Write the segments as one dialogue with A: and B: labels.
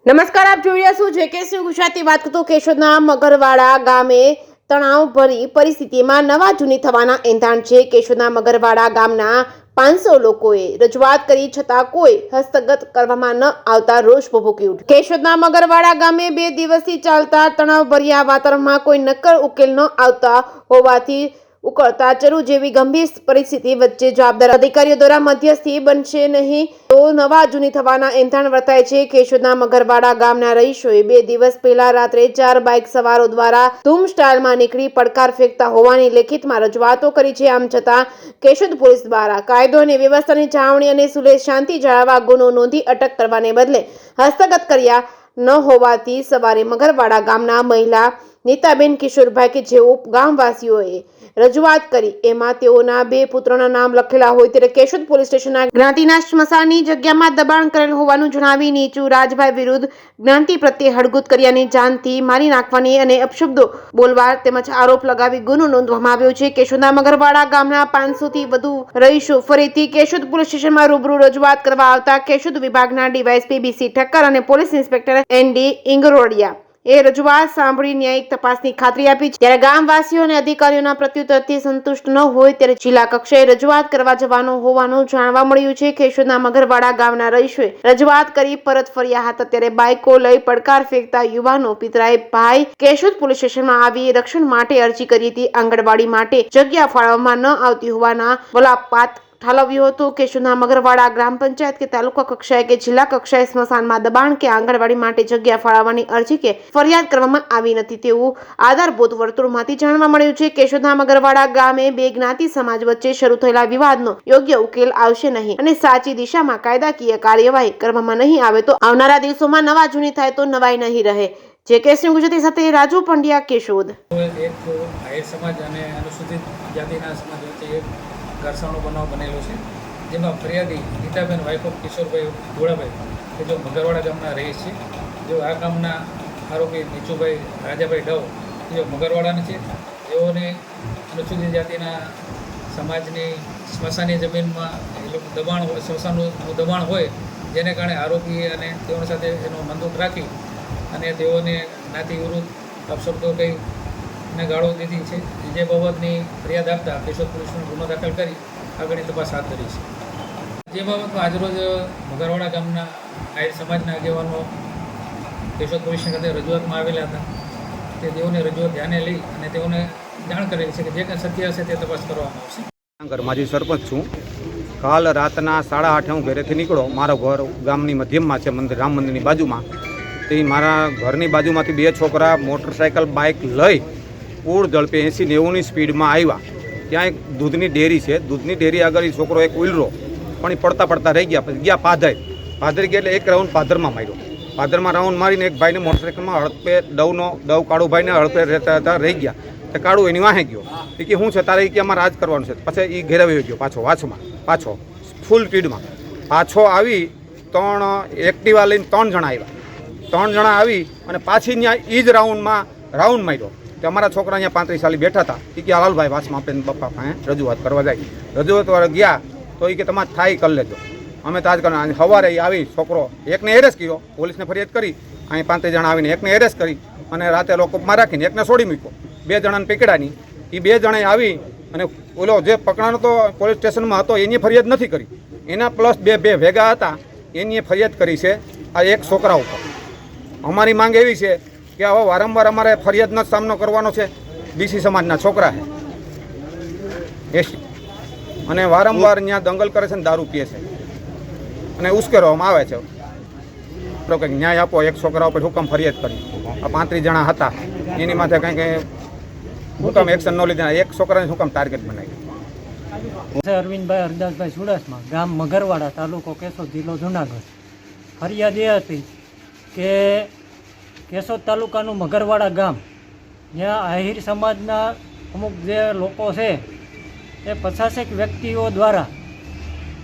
A: નમસ્કાર, આપ જોઈ રહ્યા છો જેકેસી ગુજરાતી વાત કરતો કેશોદના મગરવાડા ગામે તણાવભરી પરિસ્થિતિમાં નવા જૂની થવાના એંધાણ છે। કેશોદના મગરવાડા ગામના 500 લોકોએ રજૂઆત કરી છતાં કોઈ હસ્તગત કરવામાં ન આવતા રોષ ભભૂકી ઉઠ્યો। કેશોદના મગરવાડા ગામે 2 દિવસથી ચાલતા તણાવભર્યા વાતાવરણમાં કોઈ નક્કર ઉકેલ ન આવતા હોવાથી ઉકળતા ચરુ જેવી ગંભીર પરિસ્થિતિ વચ્ચે જવાબદાર અધિકારીઓ દ્વારા મધ્યસ્થી બનશે નહીં તો નવા જૂની થવાના એંધાણ વર્તાય છે। કેશોદના મગરવાડા ગામના રહીશોએ 2 દિવસ પહેલા રાત્રે 4 બાઇક સવારો દ્વારા ધૂમ સ્ટાઇલમાં નીકળી પડકાર ફેંકતા હોવાની લેખિતમાં રજૂઆતો કરી છે। આમ છતાં કેશોદ પોલીસ દ્વારા કાયદો અને વ્યવસ્થાની જાળવણી અને સુલેહ શાંતિ જાળવવા ગુનો નોંધી અટક કરવાને બદલે હસ્તગત કર્યા ન હોવાથી સવારે મગરવાડા ગામના મહિલા નીતાબેન કિશોરભાઈ કે જેઓ ગામવાસીઓએ રજૂઆત કરી એમાં તેઓના 2 પુત્રોના નામ લખેલા હોય ત્યારે કેશોદ પોલીસ સ્ટેશનના જ્ઞાતિના સ્મશાનની જગ્યામાં દબાણ કરેલ હોવાનું જણાવી નીચુ રાજભાઈ વિરુદ્ધ જ્ઞાતિ પ્રત્યે હળગુત કર્યાની જાનથી મારી નાખવાની અને અપશબ્દો બોલવા તેમજ આરોપ લગાવી ગુનો નોંધવામાં આવ્યો છે। કેશોદના મગરવાડા ગામના 500 થી વધુ રહીશો ફરીથી કેશોદ પોલીસ સ્ટેશનમાં રૂબરૂ રજૂઆત કરવા આવતા કેશોદ વિભાગના ડીવાયએસપી બીસી ઠક્કર અને પોલીસ ઇન્સ્પેક્ટર એનડી ઇંગરોડિયા એ રજૂઆત સાંભળી ન્યાયિક તપાસની ખાતરી આપી છે। ત્યારે ગામવાસીઓ અને અધિકારીઓના પ્રત્યુત્તરથી સંતુષ્ટ ન હોય ત્યારે જિલ્લા કક્ષાએ રજૂઆત કરવા જવાનું હોવાનું જાણવા મળ્યું છે। કેશોદના મગરવાડા ગામના રહીશોએ રજૂઆત કરી પરત ફર્યા હતા ત્યારે બાઇકો લઈ પડકાર ફેંકતા યુવાનો પિતરાએ ભાઈ કેશોદ પોલીસ સ્ટેશનમાં આવી રક્ષણ માટે અરજી કરી હતી। આંગણવાડી માટે જગ્યા ફાળવવામાં ન આવતી હોવાના વલાપાત ઠાલવ્યો હતો। કેશોદના મગરવાડા ગ્રામ પંચાયત કે તાલુકા કક્ષાએ કે જિલ્લા કક્ષાએ સ્મશાનમાં દબાણ કે આંગણવાડી માટે જગ્યા ફાળવવાની અરજી કે ફરિયાદ કરવામાં આવી નથી તેવું આધારભૂત વર્તુળમાંથી જાણવા મળ્યું છે। કેશોદના મગરવાડા ગામે 2 જ્ઞાતિ સમાજ વચ્ચે શરૂ થયેલા વિવાદનો યોગ્ય ઉકેલ આવશે નહીં અને સાચી દિશામાં કાયદાકીય કાર્યવાહી કરવામાં નહીં આવે તો આવનારા દિવસોમાં નવા જૂની થાય તો નવાઈ નહીં રહે। જેકેસી ગુજરાતી સાથે રાજુ પંડ્યા, કેશોદ।
B: એક આહિર સમાજ અને અનુસૂચિત જાતિના સમાજ વચ્ચે એક ઘર્ષણનો બનાવ બનેલો છે, જેમાં ફરિયાદી નીતાબેન વાઇફ ઓફ કિશોરભાઈ ધોળાભાઈ કે જો મગરવાડા ગામના રહે છે, જો આ ગામના આરોપી નીચુભાઈ રાજાભાઈ ડવ જે મગરવાડાના છે, જેઓને અનુસૂચિત જાતિના સમાજની સ્મશાનની જમીનમાં એ લોકો દબાણ સ્મશાનનું દબાણ હોય જેને કારણે આરોપીએ અને તેઓની સાથે એનો બંદૂક રાખી અને તેઓને જ્ઞાતિ વિરુદ્ધ અપશબ્દો કહી અને ગાળો દીધી છે, જે બાબતની ફરિયાદ આપતા કેશોદ પોલીસનો ગુનો દાખલ કરી આગળની તપાસ હાથ ધરી છે। જે બાબતમાં આજરોજ મગરવાડા ગામના આહિર સમાજના આગેવાનો કેશોદ પોલીસ ખાતે રજૂઆતમાં આવેલા હતા તે તેઓની રજૂઆત ધ્યાને લઈ અને તેઓને જાણ કરેલી છે કે જે કંઈ સત્ય હશે તે તપાસ કરવામાં આવશે।
C: માજી સરપંચ છું। કાલ રાતના 8:30 હું ઘરેથી નીકળો, મારો ઘર ગામની મધ્યમમાં છે, મંદિર રામ મંદિરની બાજુમાં। તે મારા ઘરની બાજુમાંથી 2 છોકરા મોટરસાઇકલ બાઇક લઈ પૂર ઝડપે 80-90ની સ્પીડમાં આવ્યા। ત્યાં એક દૂધની ડેરી છે, દૂધની ડેરી આગળ છોકરો એક ઉલરો પણ એ પડતા રહી ગયા। પછી ગયા પાદર ગયા એટલે એક રાઉન્ડ પાદરમાં માર્યો। પાદરમાં રાઉન્ડ મારીને એક ભાઈને મોટરસાઇકલમાં હડપે દવ કાળુભાઈને હડપે રહેતા હતા રહી ગયા। તે કાળું એની વાહે ગયો એ કે શું છે તારે કે અમારે આજ કરવાનું છે। પછી એ ઘેરાવી ગયો પાછો ફૂલ સ્પીડમાં પાછો આવી 3 એક્ટિવા લઈને 3 જણા આવ્યા। 3 જણા આવી અને પાછી ત્યાં એ જ રાઉન્ડ માર્યો। તો અમારા છોકરા અહીંયા 35 સાલી બેઠા હતા એ કે હાલભાઈ વાસમાં આપણે પપ્પા પાસે રજૂઆત કરવા જાય। રજૂઆત વાળા ગયા તો એ કે તમારે થાય કરી લેજો, અમે તો આજ કરવા સવારે આવી છોકરો એકને એરેસ્ટ કર્યો, પોલીસને ફરિયાદ કરી, અહીં 35 જણા આવીને એકને એરેસ્ટ કરી અને રાતે લોકઅપમાં રાખીને એકને છોડી મૂક્યો। 2 જણાને પકડાની એ 2 જણાએ આવી અને ઓલો જે પકડાનો તો પોલીસ સ્ટેશનમાં હતો એની ફરિયાદ નથી કરી, એના પ્લસ બે ભેગા હતા એની ફરિયાદ કરી છે આ એક છોકરા ઉપર। અમારી માંગ એવી છે કે હવે વારંવાર અમારે ફરિયાદનો સામનો કરવાનો છે। બીસી સમાજના છોકરા છે એસી અને વારંવાર ત્યાં દંગલ કરે છે ને દારૂ પીએ છે અને ઉશ્કેરવામાં આવે છે। તો કંઈક ન્યાય આપો, એક છોકરા ઉપર હુકમ ફરિયાદ કરી, આ 35 જણા હતા એની માથે કંઈક હુકમ એક્શન ન લીધા, એક છોકરાને હુકમ ટાર્ગેટ બનાવી।
D: અરવિંદભાઈ હરદાસભાઈ ચુડાસમા, ગામ મગરવાડા, તાલુકો કેશોદ, જિલ્લો જુનાગઢ। ફરિયાદ એ હતી કે કેશોદ તાલુકાનું મગરવાડા ગામ, જ્યાં આહિર સમાજના અમુક જે લોકો છે એ 50 વ્યક્તિઓ દ્વારા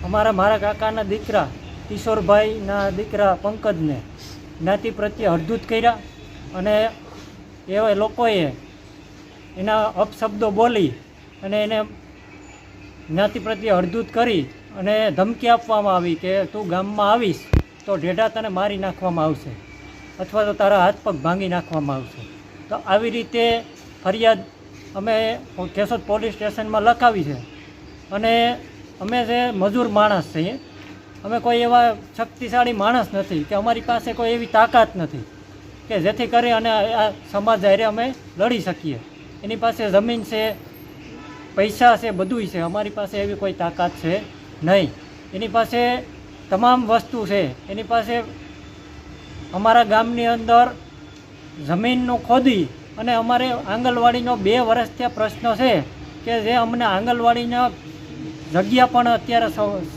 D: મારા કાકાના દીકરા કિશોરભાઈના દીકરા પંકજને જ્ઞાતિ પ્રત્યે હળદૂત કર્યા અને એવા લોકોએ એના અપશબ્દો બોલી અને એને જ્ઞાતિ પ્રત્યે હળદૂત કરી અને ધમકી આપવામાં આવી કે તું ગામમાં આવીશ તો ઢેઢા તને મારી નાખવામાં આવશે। અથવા તો તારા હાથ પગ ભાંગી નાખવામાં આવશે. તો આવી રીતે ફરિયાદ અમે કેશોદ પોલીસ સ્ટેશનમાં લખાવી છે. અને અમે જે મજૂર માણસ છીએ, અમે કોઈ એવા શક્તિશાળી માણસ નથી કે અમારી પાસે કોઈ એવી તાકાત નથી કે જેથી કરી અને આ સમાજ હારે અમે લડી શકીએ. એની પાસે જમીન છે, પૈસા છે, બધુંય છે. અમારી પાસે એવી કોઈ તાકાત છે નહીં. એની પાસે તમામ વસ્તુ છે. એની પાસે અમારા ગામની અંદર જમીનનું ખોદી અને અમારે આંગણવાડીનો 2 વર્ષથી આ પ્રશ્ન છે કે જે અમને આંગણવાડીના જગ્યા પણ અત્યારે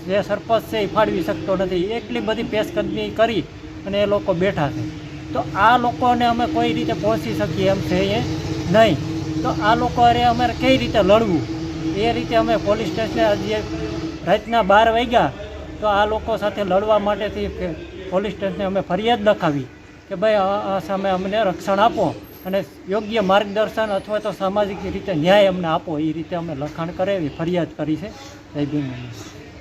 D: જે સરપંચ છે એ ફાળવી શકતો નથી. એટલી બધી પેશકદમી કરી અને એ લોકો બેઠા છે. તો આ લોકોને અમે કોઈ રીતે પહોંચી શકીએ એમ છે એ નહીં. તો આ લોકો અરે અમારે કઈ રીતે લડવું એ રીતે અમે પોલીસ સ્ટેશને આજે રાતના 12 વાગ્યા તો આ લોકો સાથે લડવા માટેથી પોલીસ સ્ટેશને અમે ફરિયાદ લખાવી કે ભાઈ આ સામે અમને રક્ષણ આપો અને યોગ્ય માર્ગદર્શન અથવા તો સામાજિક રીતે ન્યાય અમને આપો. એ રીતે અમે લખાણ કરાવી ફરિયાદ કરી છે. જય ભીમ.